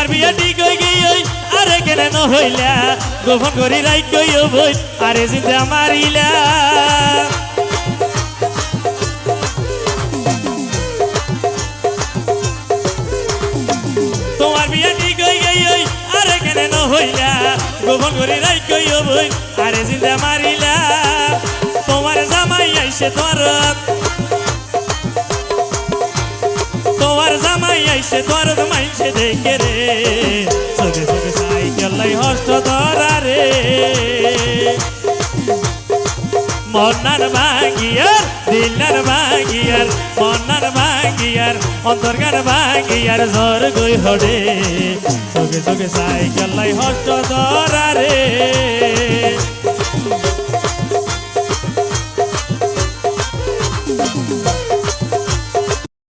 তোমার বিয়া ঠিক হয়ে গিয়ে আরে কেন ন হইলা গোপন করি রাইট কইও বই আরে জিন্দা মারিলা তোমার বিয়া ঠিক হয়ে গিয়ে আরে কেন ন হইলা গোপন করি রাইট কইও বই আরে জিন্দা মারিলা তোমার জামাই আইছে তোমার জামাই আইছে তোর মাইছে দেখে রে চোখে চোখে সাইকেল লাই হস্ত ধরা রে মনার ভাঙ্গিয়ার দিলার ভাঙ্গিয়ার মনার ভাঙ্গিয়ার অন্তর্গার ভাঙ্গিয়ার জ্বর গই হরে চোখে চোখে সাইকেল লাই হস্ত ধরা রে